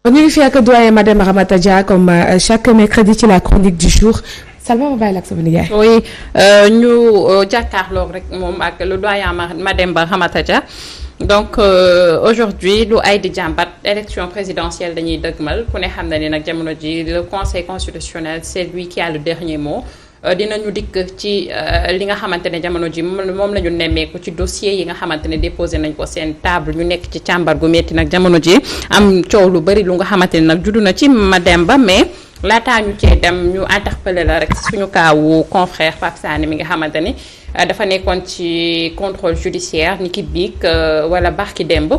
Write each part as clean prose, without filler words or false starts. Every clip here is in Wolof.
ñu ngi fi ak doyen Mademba Ramata Dia comme chaque mercredi ci la chronique du jour Salma ma bàyyi la ak sama nijaay. oui ñu jàkkaarloo rek moom ak le doyen Mademba Ramata Dia donc aujourd'hui lu ay di jàmbat élection présidentielle dañuy dëgmal ku ne xam na ni nag jamono ji le conseil constitutionnel c'est lui qui a le dernier mot. Dinañu dikk ci li nga xamante ne jamono ji moom la ñu nemmeeku ci dossier yi nga xamante ne déposé nañ ko seen table ñu nekk ci càmbar gu metti nag jamono ji am coow lu bari lu nga xamante ne nag juddu na ci Mademba mais laataa ñu cee dem ñu interpellé la rek suñu kaawu confrère Pape Sané mi nga xamante ni dafa nekkoon ci contrôle judiciaire ni ki biig wala barki demb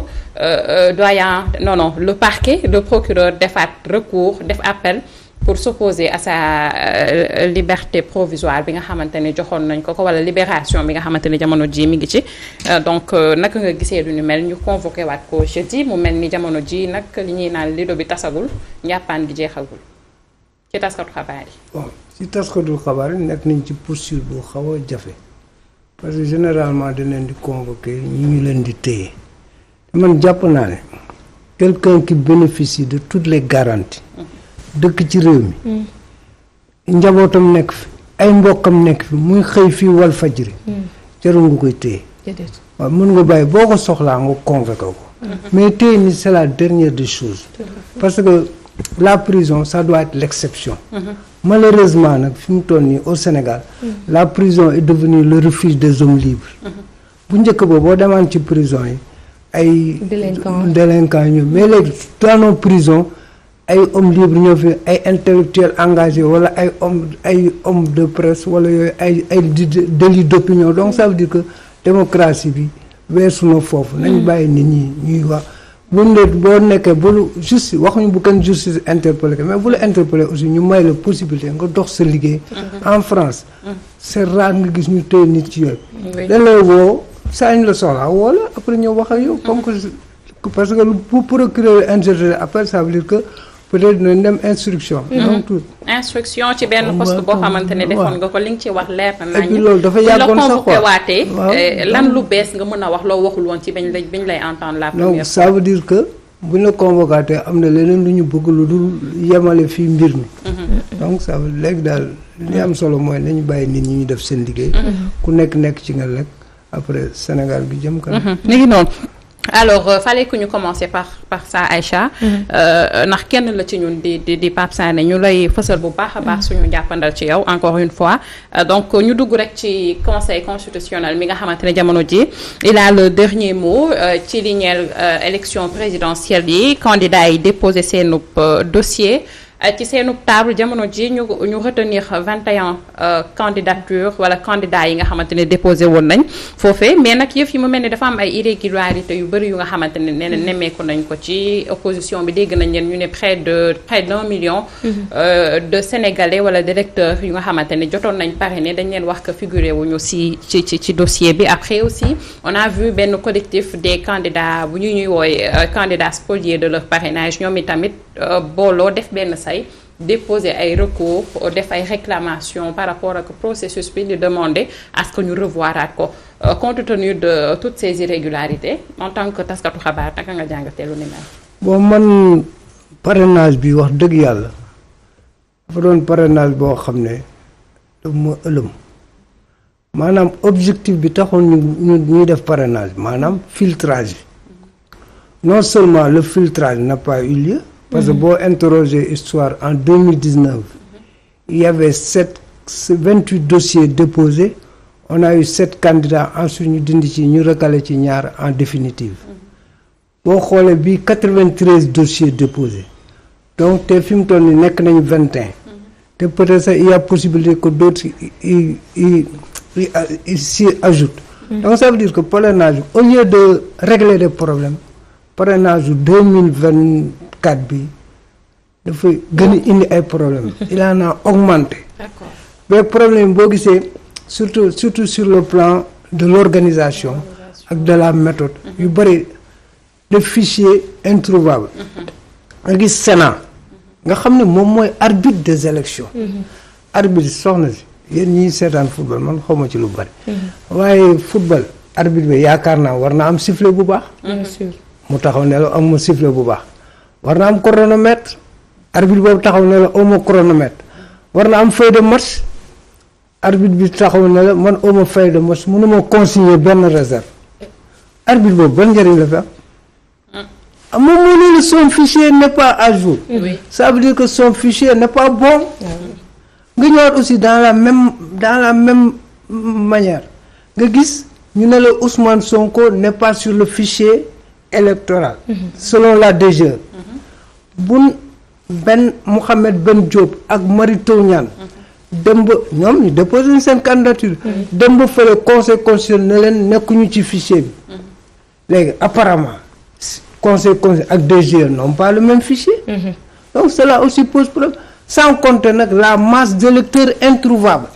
doyen non le parquet le procureur defaat recours def appel pour s'opposer à sa liberté provisoire bi nga xamante ne joxoon nañ ko wala libération bi nga xamante ne jamono ji mi ngi ci donc naka nga gisee lu ñu mel ñu convoqué waat ko jeudi mu mel ni jamono ji nag li ñuy naan lido bi tasagul njàppaan gi jeexagul ci taskatu xabaar yi. bon ci taskatu xabaar yi nekk nañ ci poursuite bu xaw a jafe parce que généralement dañ leen di convoqué ñu leen di téye man jàpp naa ne quelqu'un qui bénéficie de toutes les garanties. dëkk ci réew mi njabootam nekk fi ay mbokkam nekk fi muy xëy fii wal fajri jarul nga koy téye waaw mën nga bàyyi boo ko soxlaa nga convoqué ko mais téye ni c'est la dernière des choses parce que la prison ça doit être l'exception malheureusement nag fi mu toll nii au Sénégal la prison est devenue le refuge des hommes libres bu njëkk ba boo demaan ci prison yi ay délinquants ñu mais léegi dans nos prisons ay hommes libres ñoo fi ay intellectuels engagés wala ay hommes de presse wala yooyu ay délit d'opinion donc ça veut dire que démocratie bi weesu na foofu nañ bàyyi nit ñi ñuy wax boo nekkee bulu justice waxuñu bu kenn justice interpellé mais bu la interpellé aussi ñu may la possibilité nga dox sa liggéey en France c'est rare nga gis ñu téye nit ci yooyu dañ lay woo saa ñu la soxlaa woo la après ñëw wax ak yow comme que parce que pour procureur interjeté après ça veut dire que peut-être dinañ dem instruction. donc tout instruction ci benn poste boo xamante ne defoon nga ko li nga ci wax leer na nañu. et puis loolu dafa yàggoon sax quoi waatee lan lu bees nga mën a wax loo waxul woon ci bañ lay entendre la première fois. donc ça veut dire que bu ñu la convoqué am na leneen lu ñu bëgg lu dul yemale fii mbir mi. donc ça veut léegi daal li am solo mooy nañu bàyyi nit ñi ñu def seen liggéey. ku nekk ci nga lekk après Sénégal gi jëm kanam. mi ngi noonu. alors fallait que ñu commencer par ça Aïcha ndax kenn la ci ñun di Pape Sané ñu lay fësal bu baax a baax suñu jàppandal ci yow encore une fois donc ñu dugg rek ci conseil constitutionnel mi nga xamante ne jamono ji il a le dernier mot ci li ñeel élection présidentielle yi candidats yi déposé seenub dossier ci seenu table jamono ji ñu retenir 21 candidatures wala candidats yi nga xamante ne déposé woon nañ foofee mais nag yëf yi mu mel ni dafa am ay irrégularités yu bëri yu nga xamante ne nee na nemmeeku nañ ko ci opposition bi dégg nañ leen ñu ne près d'1 million de Sénégalais wala d'électeurs yu nga xamante ne jotoon nañ parrainé dañ leen wax que figuré wuñu ci dossier bi après aussi on a vu benn collectif des candidats bu ñuy wooy candidats spoliés de leur parrainage ñoom itamit booloo def benn say déposer ay recours def ay réclamations par rapport ak processus bi di demander à ce que ñu revoiraat ko compte tenu de toutes ces irrégularités en tant que taskatu xabaar naka nga jàngatee lu ni mel. bon man parrainage bi wax dëgg yàlla dafa doon parrainage boo xam ne daf ma ëlëm maanaam objectif bi taxoon ñuy def parrainage maanaam filtrage non seulement le filtrage n'a pas eu lieu. parce que boo interroger histoire en 2019 il y avait 28 dossiers déposés on a eu 7 candidats ensuite ñu dindi ci ñu recalé ci ñaar en définitive boo xoolee bi 93 dossiers déposés donc te fi mu toll nii nekk nañu 21 te peut-être sax il y a possibilité que d'autres s'y ajoutent donc ça veut dire que parrainage au lieu de régler des problèmes parrainage 2024 bi dafay gën a indi ay problèmes il en a augmenté. D'accord. mais problème boo gisee surtout sur le plan de l'organisation ak de la méthode yu bëri de fichiers introuvables nga gis Sénat nga xam ne moom mooy arbitre des élections arbitre soxna si yéen ñiy seetaan football man xawma ci lu bëri waaye football arbitre bi yaakaar naa war na am sifflet bu baax bien sûr mu taxaw ne la am ma sifflet bu baax war na am chronomètre arbitre boobu taxaw ne la auma chronomètre war na am feuille de match arbitre bi taxaw ne la man auma feuille de match mënuma consigner benn réserve arbitre boobu ban njëriñ la fi am moom moo ne son fichier n'est pas à jour. Ça veut dire que son fichier n'est pas bon. nga ñëwaat aussi dans la même manière nga gis ñu ne la Ousmane Sonko n'est pas sur le fichier électoral. Selon la DGE. Mohamed Ben Diop ak Mary Teuw Niane dem ba ñoom ñu déposé seen candidature. dem ba fële conseil constitutionnel ne leen nekkuñu ci fichier bi. léegi apparemment conseil ak DGE n'ont pas le même fichier. Donc cela aussi pose problème sans compter nag la masse d'électeurs introuvables.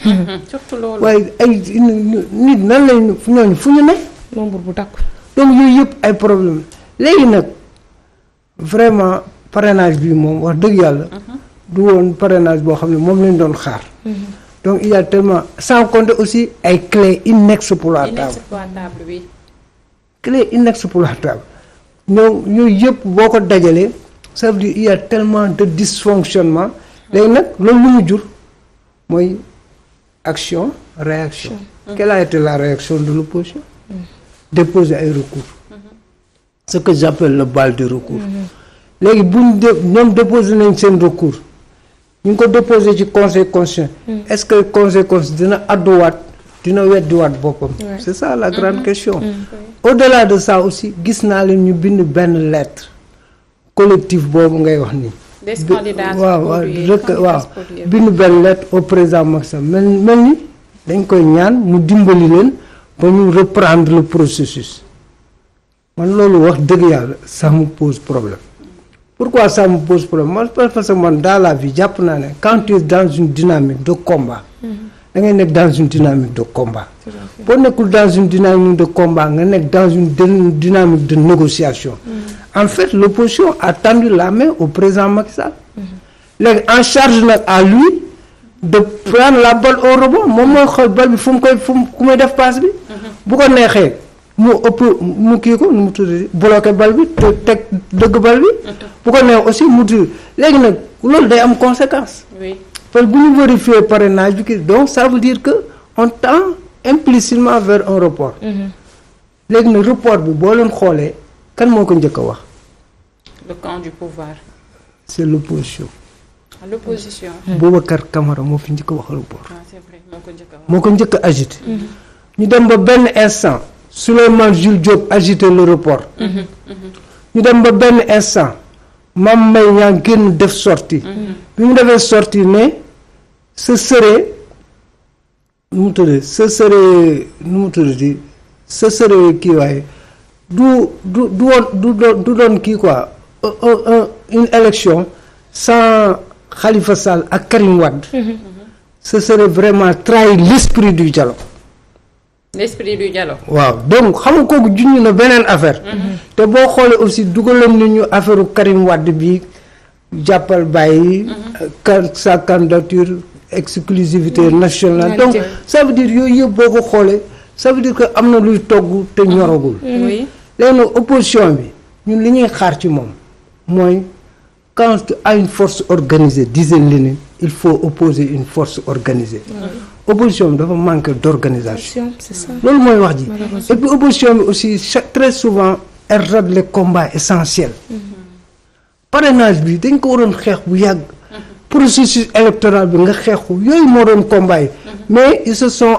surtout loolu. waaye ay nit nan lañ ñooñu fu ñu ne. nombre bu takku. donc yooyu yëpp ay problème léegi nag vraiment parrainage bi moom wax dëgg yàlla. du woon parrainage boo xam ne moom lañ doon xaar. donc il y a tellement sans compter aussi ay clés inexploitables. Oui. Clés inexploitables ñoom yooyu yëpp boo ko dajalee ça veut dire il y a tellement de dysfonctionnement léegi nag loolu lu mu jur mooy action réaction. Quelle a été la réaction de l'opposition? Déposer ay recours. Ce que j'appelle le bal de recours. léegi buñ ñoom déposé nañ seen recours ñu ngi ko déposé ci conseil constitutionnel. est-ce que conseil constitutionnel dina adduwaat dina weddiwaat boppam. c'est ça la grande question. au-delà de ça aussi gis naa leen ñu bind benn lettre collectif boobu ngay wax nii. des candidats waaw bind benn lettre au président Macky Sall mel ni dañ koy ñaan mu dimbali leen ba ñu reprendre le processus man loolu wax dëgg yàlla ça me pose problème. Pourquoi ça me pose problème? Moi, parce que man dans la vie jàpp naa ne quand tu es dans une dynamique de combat. da ngay nekk dans une dynamique de combat. boo nekkul dans une dynamique de combat nga nekk dans une dynamique de négociation. En fait l'opposition a tendu la main au président Macky Sall. léegi en charge nag à lui de prendre la balle au rebond moom mooy xool bal bi fu mu ku muy def passe bi. bu ko neexee mu ëpp mu kii ko nu mu tudd bloqué bal bi te teg dëgg bal bi. bu ko neex aussi mu tudd léegi nag loolu day am conséquence. parce que bu ñu vérifier parrainage bi kii donc ça veut dire que on tend implicitement vers un report. léegi nag report bi boo leen xoolee kan moo ko njëkk a wax. le camp du pouvoir. c'est l'opposition. L'opposition. Boubacar Camara moo fi njëkk a wax report. C'est vrai moo ko njëkk a agité. ñu dem ba benn instant Souleymane Jules Diop agité le report. ñu dem ba benn instant Mame Mbaye Niang génn def sortie. bi mu defee sortie ne ce serait nu mu tuddati kii waaye du doon kii quoi une élection sans Khalifa Sall ak Karim Wade. ce serait vraiment trahir l'esprit du dialogue. waaw donc xam nga kooku junj na beneen affaire. te boo xoolee aussi dugaloon nañu affaire Karim Wade bi jàppal bàyyi. sa candidature exclusivité nationale. donc ça veut dire yooyu yëpp boo ko xoolee ça veut dire que am na luy togg te ñoragul. léegi nag opposition bi ñun li ñuy xaar ci moom mooy quand à une force organisée disait Lénine il faut opposer une force organisée. opposition bi dafa manque d'organisation. c'est ça loolu mooy wax ji. et puis opposition bi aussi très souvent elle rate les combats essentiels. parrainage bi dañ ko waroon xeex bu yàgg. processus électoral bi nga xeexu yooyu moo doon combat yi. mais ils se sont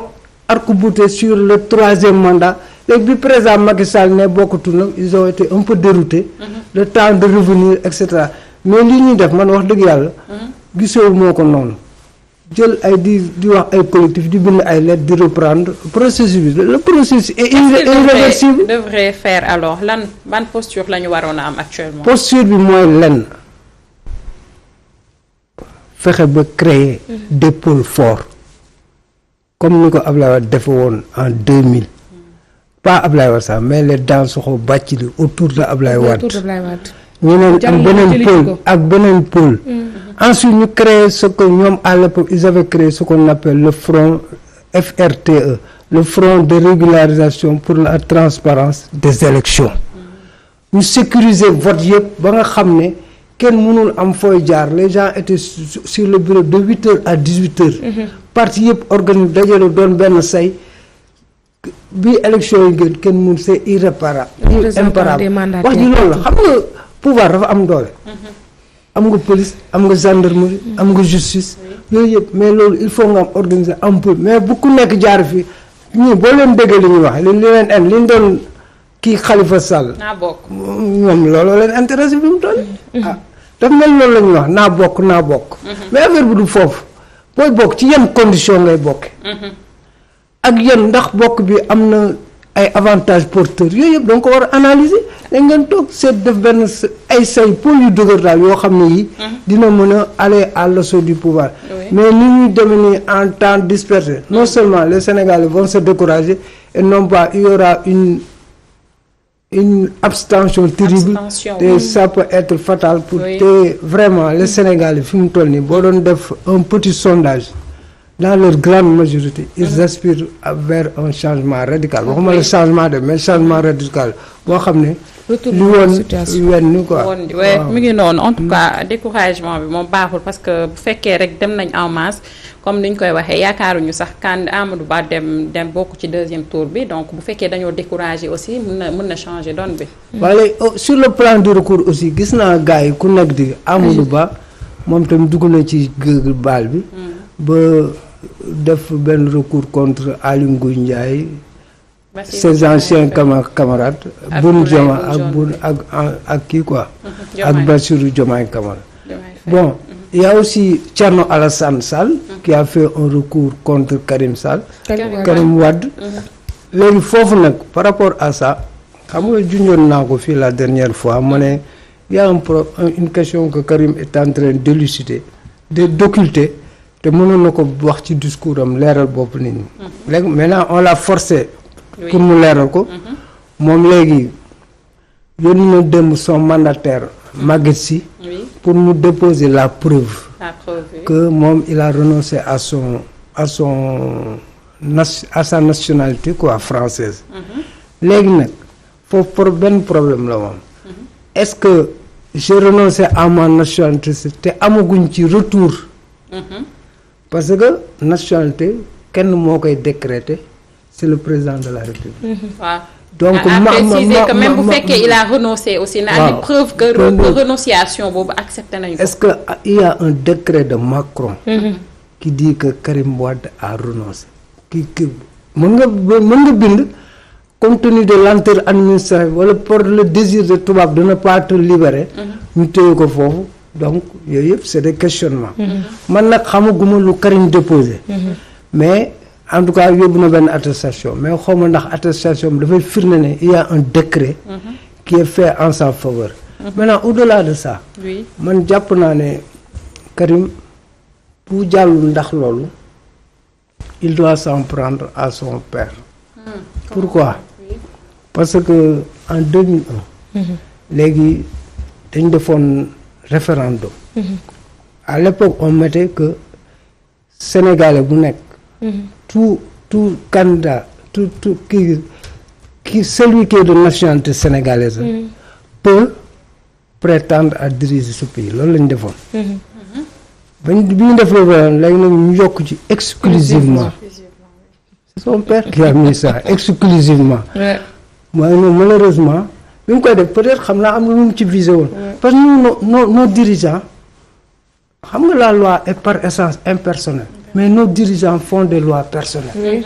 arc-boutés sur le 3e mandat léegi bi président Macky Sall ne bokkatul nag ils ont été un peu déroutés. le temps de revenir et cetera mais li ñuy def man wax dëgg yàlla. gisoo moo ko noonu. jël ay di wax ay collectif di bind ay lettres di reprendre processus bi le processus est irréversible. devrait faire alors ban posture la ñu waroon a am actuellement. posture bi mooy lenn fexe ba créer des pôles forts comme ni ko Ablaye Wade defe woon en 2000 pas Ablaye Wade sax mais les Dansokho Bathily autour de Ablaye Wade ñeneen am beneen pôle ak beneen pôle. Ensuite ñu créé ce que ñoom à l'époque ils avaient créé ce qu'on appelle le front FRTE le front de régularisation pour la transparence des élections ñu sécuriser vote yëpp ba nga xam ne kenn mënul am fooy jaar les gens étaient sur le bureau de 8h à 18h. parti yëpp organisé dajale doon benn say bi élection yi gën kenn mun c'est irréparable. imparable wax ji loolu la xam nga pouvoir dafa am doole. am nga police am nga gendarmerie am nga justice yooyu yëpp mais loolu il faut nga am organiser am peu mais bu ku nekk jaar fi ñii boo leen déggee li ñuy wax li leen en li ñu doon kii Khalifa Sall. naa bokk ñoom looloo leen intéressé bi mu toll. daf mel loolu la ñuy wax naa bokk. mais affaire bi du foofu booy bokk ci yenn condition ngay bokke ak yenn ndax bokk bi am na ay avantages porteurs yooyu yëpp donc ko war a analyser da ngeen toog seet def benn ay say pôle yu dëgër daal yoo xam ne yi dina mën a aller à l'assaut du pouvoir mais ni ñuy demee nii en temps dispersé non seulement les Sénégalais vont se décourager et non pas il y aura une abstention terrible et ça peut être fatal pour te vraiment les Sénégalais fi mu toll nii boo doon def un petit sondage dans leur grande majorité ils aspirent vers un changement radical waxuma le changement de mais changement radical boo xam ne li woon wenn ni quoi mi ngi noonu en tout cas découragement bi moom baaxul parce que bu fekkee rek dem nañ en masse comme ni ñu koy waxee yaakaaruñu sax kan Amadou Ba dem bokk ci deuxième tour bi donc bu fekkee dañoo découragé aussi mën na changer donne bi waaye sur le plan du recours aussi gis naa gars yi ku nekk di Amadou Ba moom tamit dugg na ci baal bi ba def benn recours contre Aly Ngouille Ndiaye ses anciens camarades Boun Dionne ak kii quoi ak Bassirou Diomaye Camara bon il y a aussi Thierno Alassane Sall qui a fait un recours contre Karim Wade léegi foofu nag par rapport à ça xam nga junjoon naa ko fii la dernière fois ma ne il y a une question que Karim est en train d'élucider d'occulter te mënoon na ko wax ci discours am leeral bopp nit ñi léegi maintenant on l'a forcé pour mu leeral ko moom léegi yónni na dem son mandataire Maguette Sy pour mu déposer la preuve que moom il a renoncé à sa nationalité quoi française léegi nag foofu benn problème la moom est-ce que j'ai renoncé à ma nationalité te amaguñ ci retour parce que nationalité kenn moo koy décréter c'est le président de la République. donc préciser que même bu fekkee il a renoncé aussi na andi preuve que renonciation boobu accepté nañu ko. est-ce que il y a un décret de Macron qui dit que Karim Wade a renoncé ki mën nga bind compte tenu de lenteur administrative wala pour le désir de tubaab de ne pas te libérer ñu téye ko foofu donc yooyu yëpp c'est des questionnements man nag xamaguma lu Karim déposé mais en tout cas yóbbu na benn attestation mais xawma ndax attestation bi dafay firnde ne il y a un décret qui est fait en sa faveur maintenant au-delà de ça man jàpp naa ne Karim bu jàllul ndax loolu il doit s'en prendre à son père pourquoi parce que en 2001 léegi dañ defoon référendum à l'époque on mettait que Sénégalais bu nekk tout candidat tout qui celui qui est de nationalité sénégalaise peut prétendre à diriger ce pays loolu lañu defoon bi ñu def loolu léegi nag ñu yokk ci exclusivement c'est son père qui a mis ça exclusivement mooy non malheureusement bi mu koy def peut-être xam naa am na lu mu ci visé woon parce que nous nos dirigeants xam nga la loi est par essence impersonnelle mais nos dirigeants font des lois personnelles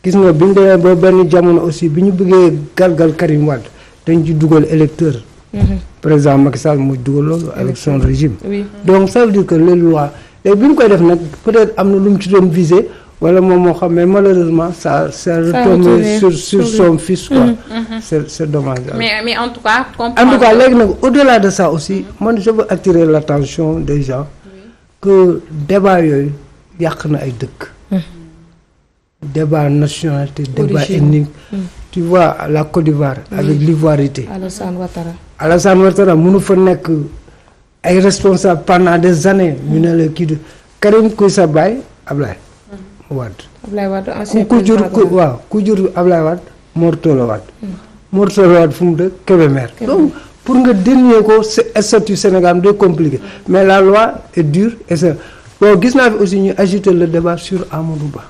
gis nga bi ñu demee ba benn jamono aussi bi ñu bëggee galgal Karim Wade dañ ci dugal électeur président Macky Sall mooy dugal loolu avec son régime donc ça veut dire que les lois léegi bi ñu koy def nag peut-être am na lu mu ci doon visé wala moom moo xam mais malheureusement ça retombé sur son fils quoi c'est dommage mais en tout cas léegi nag au-delà de ça aussi man je veux attirer l'attention des gens que débat yooyu yàq na ay dëkk débat nationalité débat ethnique tu vois la Côte d'Ivoire avec l'ivoirité Alassane Ouattara mënu fa nekk ay responsable pendant des années ñu ne la kii de Karim kuy sa baay Ablaye Wade ku jur Ablaye Wade Mor Talla Wade fu mu dëkk Kébémer donc pour nga dénier ko statut Sénégal day compliqué mais la loi est dure et c'est bon gis naa fi aussi ñu agiter le débat sur Amadou Ba.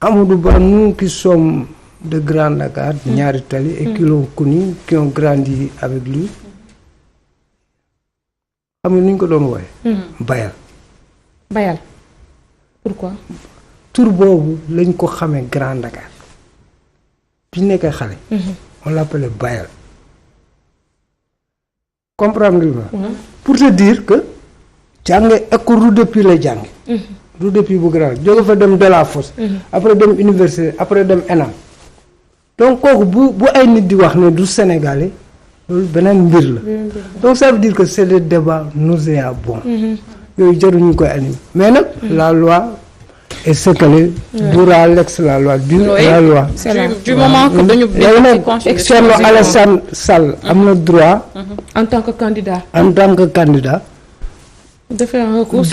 Amadou Ba nous qui sommes de Grand Dakar ñaari tali et qui l'ont connu qui ont grandi avec lui xam nga nu ñu ko doon wooye Bayal pourquoi. tur boobu lañ ko xamee Grand Dakar bi ñu nekkee xale. on l'appelait Bayal. comprendre nga. pour te dire que jànge école Rue de Puy la jànge. Rue de Puy bu Grand jóge fa dem Delafosse. après dem université après dem ENAM. donc kooku bu ay nit di wax ne du Sénégalais loolu beneen mbir la. donc ça veut dire que c'est des débats nauséabonds. yooyu jaruñu koy animer mais nag la loi est sécalée. durera l'ex la loi la loi. du moment que dañu léegi Thierno Alassane Sall am na droit. en tant que candidat. de faire un recours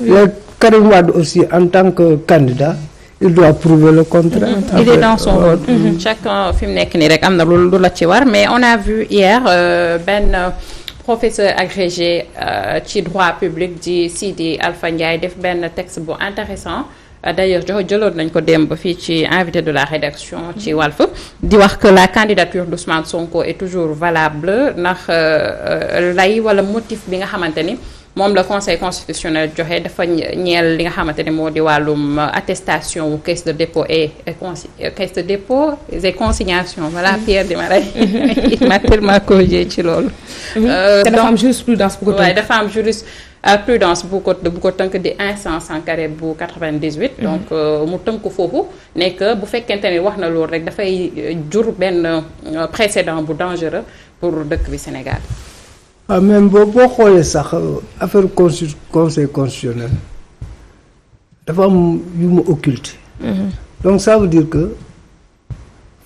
le Karim Wade aussi en tant que candidat il doit prouver le contraire. Il est dans son rôle. Chacun fi mu nekk nii rek am na lu la ci war mais on a vu hier benn professeur agrégé ci droit public di Sidi Alpha Ndiaye def benn texte bu intéressant d'ailleurs jëloon nañ ko démb fii ci invité de la rédaction ci Walf di wax que la candidature d'Ousmane Sonko est toujours valable ndax lay wala motif bi nga xamante ni moom la conseil constitutionnel joxe dafa ñeel li nga xamante ne moo di wàllum attestation wu caisse de dépôt et consignation voilà Pierre di ma rey il m'a tellement corrigé ci loolu. te dafa am jurisprudence bu ko tënk. waaye dafa am jurisprudence bu ko tënk di instance Sankaré bu 98. donc mu tënk foofu nekk bu fekkente ne wax na loolu rek dafay jur benn précédent bu dangereux pour dëkk bi Sénégal. waaw même boo xoolee sax affaire conseil constitutionnel dafa am yu mu occulté. donc ça veut dire que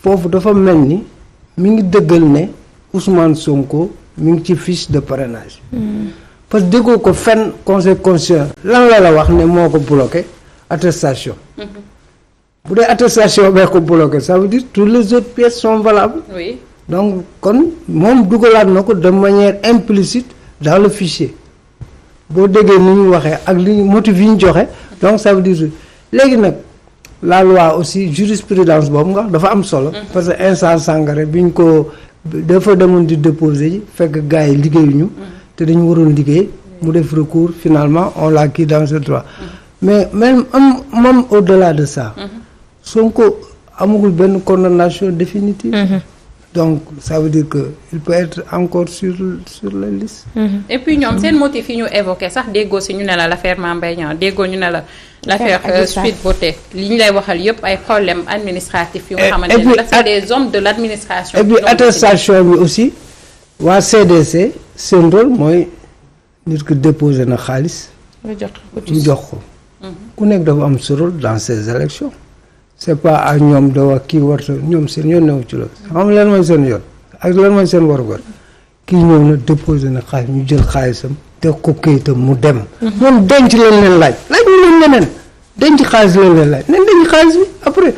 foofu dafa mel ni mi ngi dëggal ne Ousmane Sonko mi ngi ci fiche de parrainage. parce que déggoo ko fenn conseil constitutionnel lan la wax ne moo ko bloqué attestation. bu dee attestation bee ko bloqué ça veut dire toutes les autres pièces sont valables. oui. donc kon moom dugalaat na ko de manière implicite dans le fichier boo déggee ni ñu waxee ak li motif yi ñu joxe donc ça veut dire léegi nag la loi aussi jurisprudence boobu nga wax dafa am solo. parce que instant Sangaré bi ñu ko dafa demoon di déposer ji fekk gars yi liggéeyuñu. te dañu waroon liggéey mu def recours finalement on l'a acquis dans ce droit mais même au-delà de ça. Sonko amagul benn condamnation définitive. donc ça veut dire que il peut être encore sur la liste. et puis ñoom seen motif yi ñu évoqué sax déggoo si ñu ne la l'affaire Mame Mbaye Niang déggoo ñu ne la l'affaire Sweet Beauté li ñu lay waxal yëpp ay problèmes administratifs yu nga xamante ne la c'est des hommes de l'administration. et puis attestation bi aussi waa CDC seen rôle mooy nit ko déposer na xaalis. ñu jox ko. ku nekk dafa am ce rôle dans ces élections. c'est pas ak ñoom da wax kii warta ñoom seen yoon newu ci loolu xam lan mooy seen yoon ak lan mooy seen warugar kii ñëw na déposé na xaalis ñu jël xaalisam te ko këyitam mu dem moom denc lañ leen laaj ñu leen leneen denc xaalis lañ leen laaj nañ denc xaalis bi après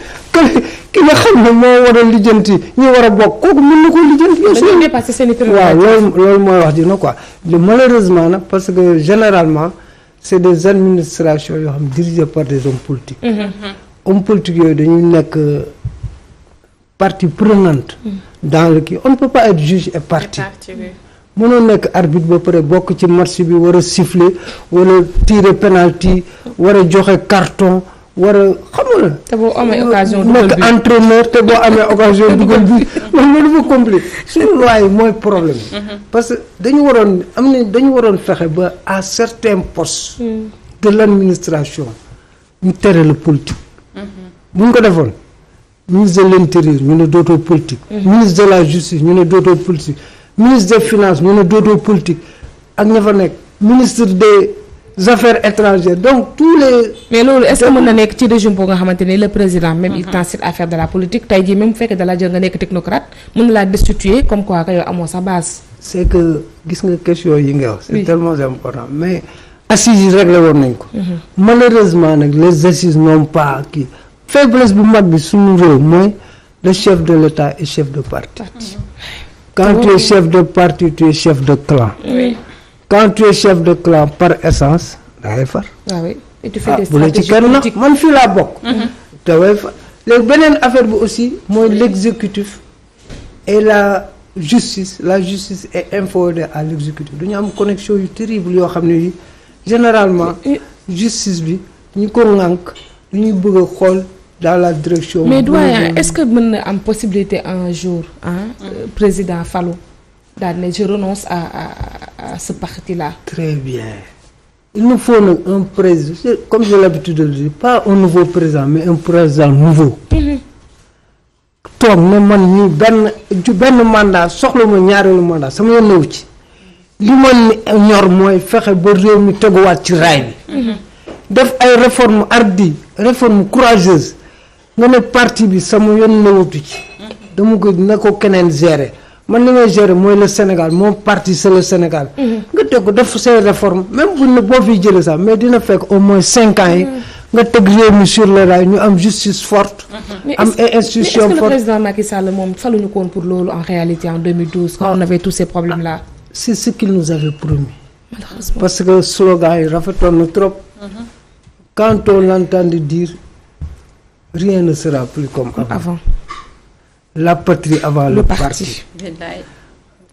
ki nga xam ne moo war a lijjanti ñi war a bokk kooku mën na ko lijjanti waaw loolu mooy wax dina quoi malheureusement nag parce que généralement c'est des administrations yoo xam dirigées par des hommes politiques hommes politiques yooyu dañuy nekk partie prenante dans le kii on ne peut pas être juge et partie mënoo nekk arbitre ba pare bokk ci match bi war a siffler wala tirer penalty war a joxe carton war a xam nga te boo amee occasion nekk entraîneur te boo amee occasion dugal bi man loolu dafa compliqué suñu loi yi mooy problème parce que dañu waroon fexe ba à certains postes de l'administration ñu tere le politique bu ñu ko defoon ministre de l'intérieur ñu ne dootoo politique. ministre de la justice ñu ne dootoo politique. ministre des finances ñu ne dootoo politique ak ña fa nekk ministre des affaires étrangères donc tous les. mais loolu est-ce que mën na nekk ci régime boo nga xamante ni le président même il t'incite à faire de la politique tey jii même bu fekkee da la jël nga nekk technocrate mën na laa destituer comme quoi que yow amoo sa base. c'est que gis nga question yi nga wax. c'est tellement important mais assises yi réglé woon nañ ko. malheureusement nag les assises n'ont pas kii. faiblesse bu mag bi suñu réew mooy le chef de l'État et chef de parti Quand tu es chef de parti, tu es chef de clan. Oui. Quand tu es chef de clan par essence da ngay far. ah oui et tu fais des bu la ci stratégies kenn politiques. man fii laa bokk. te way fa léegi beneen affaire bi aussi mooy l'exécutif et la justice est inféodée à l'exécutif dañu am connexion yu terrible yoo xam ne yi généralement justice bi ñu ko ŋànk ñu bëgg a xool dans la direction. mais doyen est-ce que mën na am possibilité un jour président Fallou daal ne je renonce à ce parti-là. Très bien. Il nous faut nag un président comme j'ai l'habitude de le dire pas un nouveau président mais un président nouveau. toog ne man ñii benn mandat soxla ma ñaareelu mandat sama yoon newu ci li ma ñor mooy fexe ba réew mi teguwaat ci raay bi. def ay réformes hardies réformes courageuses nga ne parti bi sama yoon newutu ci. dama ko na ko keneen gérer. man li may gérer mooy le Sénégal mon parti c'est le Sénégal. nga teg ko def say réforme même bu ne boo fiy jëlee sax mais dina fekk au moins 5 ans yi. nga teg réew mi sur le rail ñu am justice forte. am ay institutions fortes. mais est-ce que le président Macky Sall moom faluñu ko woon pour loolu en réalité en 2012 quand on avait tous ces problèmes là. c'est ce qu'il nous avait promis. malheureusement parce que slogan yi rafetoon na trop. quand on l'entendait dire rien ne sera plus comme avant. La patrie avant le parti.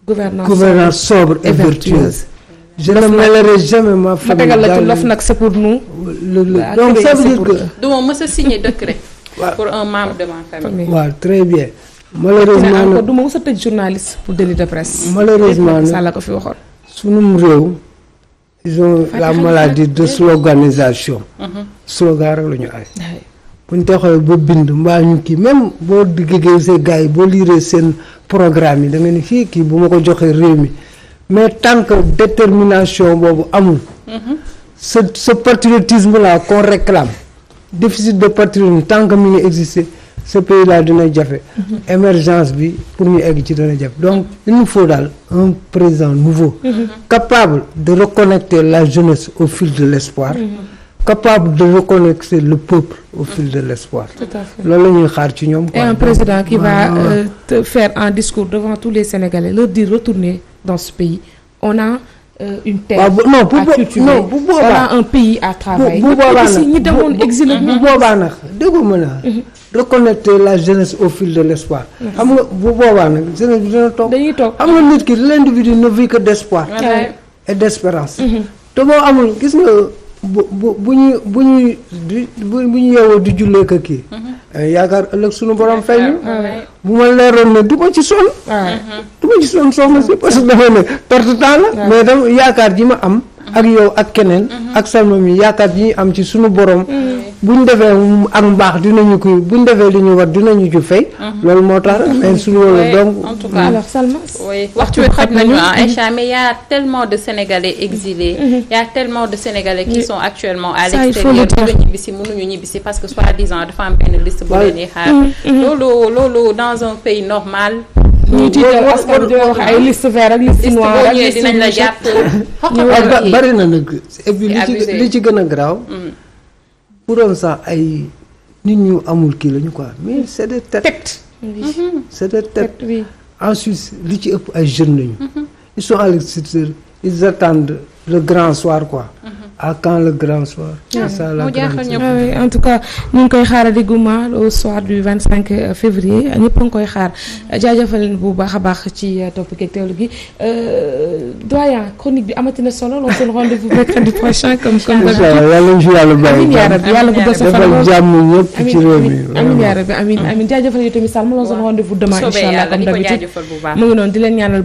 Gouvernance sobre et vertueuse. Je ne mêlerai jamais ma famille. nag c'est pour nous. Donc ça veut dire que. du ma mës a signer décret. pour un membre de ma famille. waaw très bien. malheureusement encore du ma mës a tëj journaliste pour délit de presse. malheureusement nag Sall ko fi waxoon. sunum réew. ils ont la maladie de sloganisation. slogan rek la ñu ay. bu ñu taxawee ba bind mbaa ñu kii même boo diggee see gars yi boo liiree seen programme yi da nga ni fii kii bu ma ko joxee réew mi mais tant que détermination boobu amul. ce patriotisme là qu'on réclame déficit de patriotisme tant que mi ngi exister ce pays là dina jafe. émergence bi pour ñu egg ci dina jafe donc il nous faut daal un président nouveau. capable de reconnecter la jeunesse au fil de l'espoir. capable de reconnecter le peuple au fil de l'espoir. Tout à fait. loolu la ñuy xaar ci ñoom. Et un président qui va faire un discours devant tous les Sénégalais leur dire retournez dans ce pays on a une terre à cultiver on a un pays à travailler. bu boobaa nag ñi demoon exilé. bu boobaa nag déggu ma la reconnecter la jeunesse au fil de l'espoir. xam nga bu boobaa nag jeunesse bi dina toog. dañuy toog xam nga nit ki l'individu ne vit que d'espoir. et d'espérance. te boo amul gis nga. bu ñu yeewoo di jullee ko kii. yaakaar ëllëg suñu borom fay ñu. bu ma leeroon ne du ma ci sonn. du ma ci sonn soxna si parce que dafa ne perte temps la. mais dama yaakaar ji ma am. ak yow ak keneen. ak sama mi yaakaar ji ñu am ci suñu borom. bu ñu defee ak mbaax dinañu ko bu ñu defee li ñu war dinañu ci fay. loolu moo tax mais suñu wala donc. en tout cas alors Salma. oui waxtu bi xaj nañu Aïcha mais y a tellement de Sénégalais exilés. y a tellement de Sénégalais qui sont actuellement à l'extérieur bëgg ñibbisi mënuñu ñibbisi parce que soi-disant dafa am benn liste bu leen di xaar. loolu dans un pays normal. ñuy tiital askan bi wax ay liste vert ak liste noire ak liste dinañ la jàpp. bari na nag et puis li ci gën a garaaw. pour doon sax ay nit ñu amul kii lañu quoi mais c'est des têtes. c'est des têtes. ensuite li ci ëpp ay jeunes lañu. ils sont à l'extérieur ils attendent le grand soir quoi. à quand le grand soir. c'est ça la grande oui en tout cas ñu ngi koy xaarandi guma au soir du 25 février ñëpp a ngi koy xaar jaajëfal leen bu baax a baax ci topp gi teewlu gi doyen chronique bi amati na solo on se rendez-vous mercredi prochain comme d'habitude. yàlla ñu fi yàlla bàyyi. amiin yaa rabbi yàlla guddal sa fan. defal jàmm ñëpp ci réew mi. amiin yaa rabbi amiin jaajëfal yow tamit Sall ma la rendez-vous demain incha allah comme d'habitude mu ngi noonu di leen ñaanal.